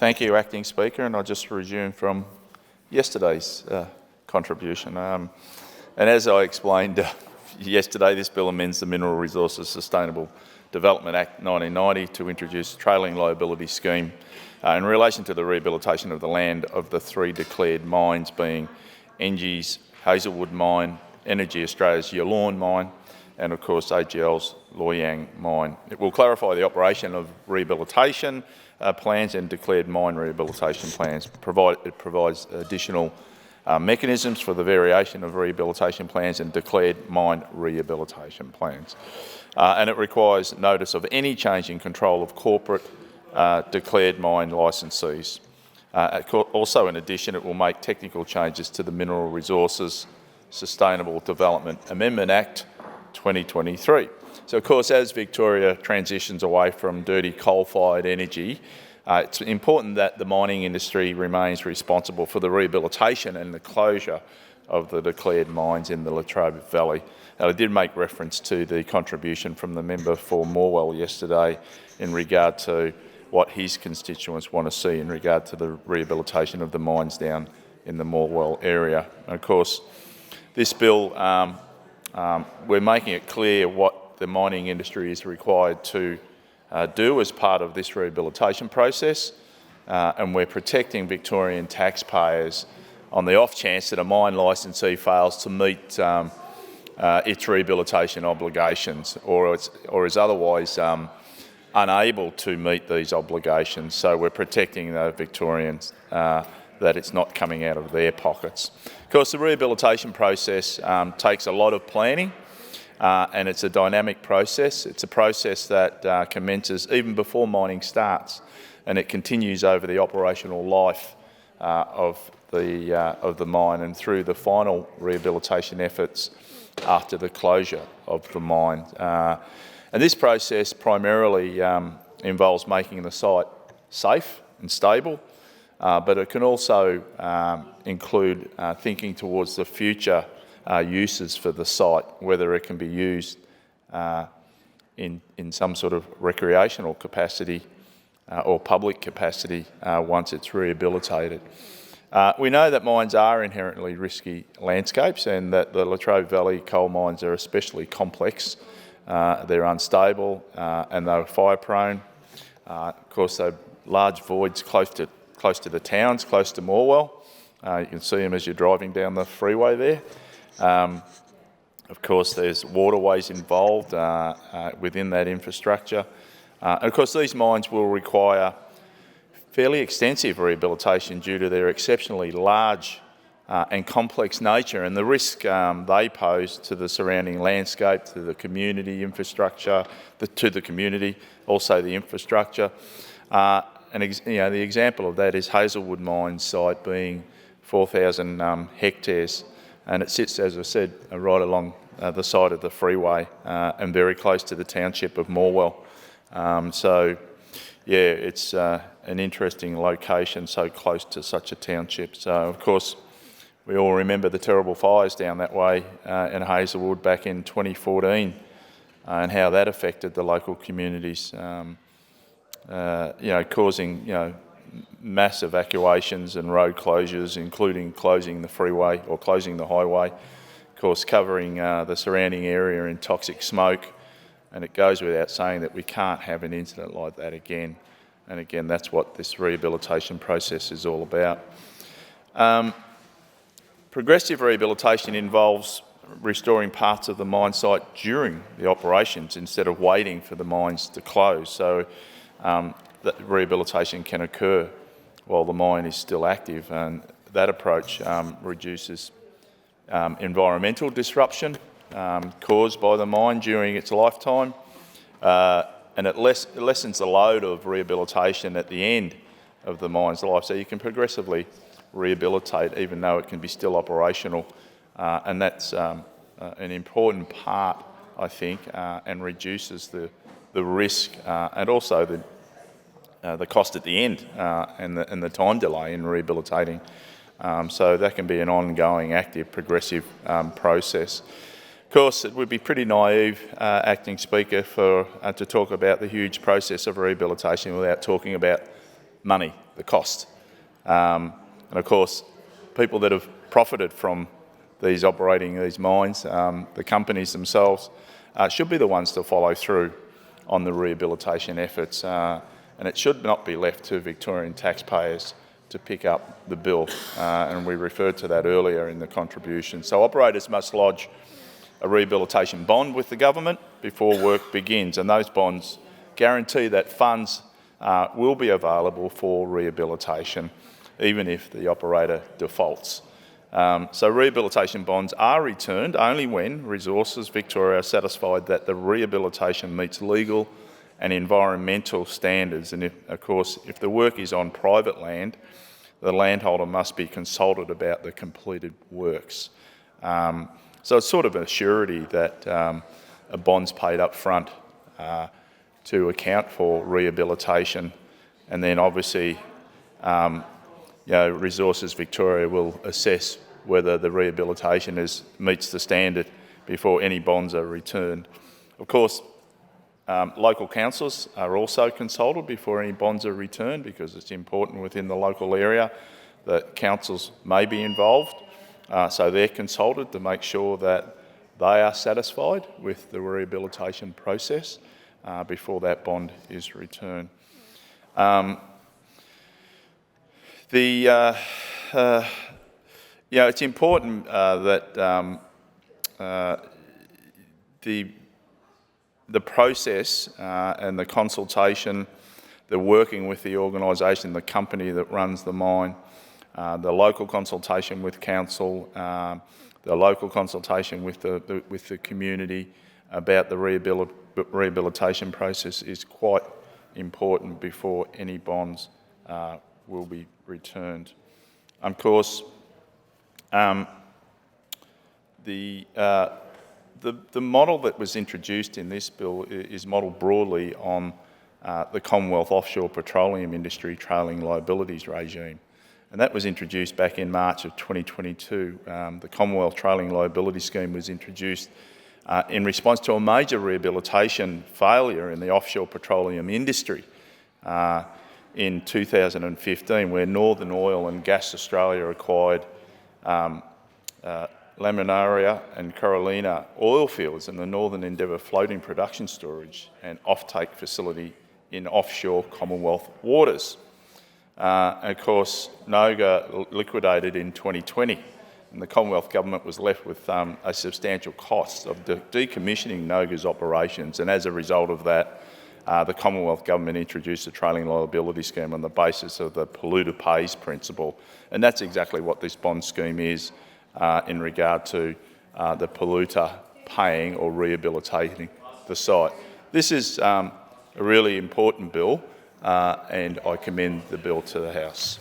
Thank you, Acting Speaker, and I'll just resume from yesterday's contribution. And as I explained yesterday, this bill amends the Mineral Resources Sustainable Development Act 1990 to introduce a trailing liability scheme in relation to the rehabilitation of the land of the three declared mines, being Engie's Hazelwood mine, EnergyAustralia's Yallourn mine, and of course AGL's Yallourn mine. It will clarify the operation of rehabilitation plans and declared mine rehabilitation plans. It provides additional mechanisms for the variation of rehabilitation plans and declared mine rehabilitation plans. And it requires notice of any change in control of corporate declared mine licensees. Also, in addition, it will make technical changes to the Mineral Resources Sustainable Development Amendment Act 2023. So, of course, as Victoria transitions away from dirty coal-fired energy, it's important that the mining industry remains responsible for the rehabilitation and the closure of the declared mines in the Latrobe Valley. I did make reference to the contribution from the member for Morwell yesterday in regard to what his constituents want to see in regard to the rehabilitation of the mines down in the Morwell area. And of course, this bill, we're making it clear what the mining industry is required to do as part of this rehabilitation process, and we're protecting Victorian taxpayers on the off chance that a mine licensee fails to meet its rehabilitation obligations or is otherwise unable to meet these obligations. So we're protecting the Victorians that it's not coming out of their pockets. Of course, the rehabilitation process takes a lot of planning and it's a dynamic process. It's a process that commences even before mining starts, and it continues over the operational life of the mine and through the final rehabilitation efforts after the closure of the mine. And this process primarily involves making the site safe and stable, but it can also include thinking towards the future uses for the site, whether it can be used in some sort of recreational capacity or public capacity once it's rehabilitated. We know that mines are inherently risky landscapes and that the Latrobe Valley coal mines are especially complex. They're unstable and they're fire prone. Of course, they're large voids close to the towns, close to Morwell. You can see them as you're driving down the freeway there. Of course, there's waterways involved within that infrastructure. And of course, these mines will require fairly extensive rehabilitation due to their exceptionally large and complex nature and the risk they pose to the surrounding landscape, to the community infrastructure, to the community, also the infrastructure. And the example of that is Hazelwood mine site being 4,000 hectares, and it sits, as I said, right along the side of the freeway and very close to the township of Morwell. So, yeah, it's an interesting location, so close to such a township. So, of course, we all remember the terrible fires down that way in Hazelwood back in 2014 and how that affected the local communities, causing, mass evacuations and road closures, including closing the freeway or closing the highway, of course covering the surrounding area in toxic smoke. And it goes without saying that we can't have an incident like that again. And again, that's what this rehabilitation process is all about. Progressive rehabilitation involves restoring parts of the mine site during the operations instead of waiting for the mines to close. So that rehabilitation can occur while the mine is still active, and that approach reduces environmental disruption caused by the mine during its lifetime, and it lessens the load of rehabilitation at the end of the mine's life. So you can progressively rehabilitate even though it can be still operational, and that's an important part, I think, and reduces the risk and also the cost at the end and the time delay in rehabilitating. So that can be an ongoing, active, progressive process. Of course, it would be pretty naive, Acting Speaker, to talk about the huge process of rehabilitation without talking about money, the cost. And of course, people that have profited from operating these mines, the companies themselves, should be the ones to follow through on the rehabilitation efforts, and it should not be left to Victorian taxpayers to pick up the bill, and we referred to that earlier in the contribution. So operators must lodge a rehabilitation bond with the government before work begins, and those bonds guarantee that funds will be available for rehabilitation, even if the operator defaults. So rehabilitation bonds are returned only when Resources Victoria are satisfied that the rehabilitation meets legal and environmental standards. And of course, if the work is on private land, the landholder must be consulted about the completed works. So it's sort of a surety that a bond's paid up front to account for rehabilitation, and then obviously Resources Victoria will assess whether the rehabilitation meets the standard before any bonds are returned. Of course, local councils are also consulted before any bonds are returned, because it's important within the local area that councils may be involved. So they're consulted to make sure that they are satisfied with the rehabilitation process before that bond is returned. It's important that the process and the consultation, the working with the organisation, the company that runs the mine, the local consultation with council, the local consultation with the community about the rehabilitation process is quite important before any bonds will be returned. Of course, the model that was introduced in this bill is modelled broadly on the Commonwealth offshore petroleum industry trailing liabilities regime. And that was introduced back in March of 2022. The Commonwealth Trailing Liability Scheme was introduced in response to a major rehabilitation failure in the offshore petroleum industry in 2015, where Northern Oil and Gas Australia acquired Laminaria and Carolina oil fields in the Northern Endeavour floating production storage and offtake facility in offshore Commonwealth waters. And of course, NOGA liquidated in 2020, and the Commonwealth Government was left with a substantial cost of decommissioning NOGA's operations, and as a result of that, the Commonwealth Government introduced a trailing liability scheme on the basis of the polluter pays principle, and that's exactly what this bond scheme is in regard to the polluter paying or rehabilitating the site. This is a really important bill, and I commend the bill to the House.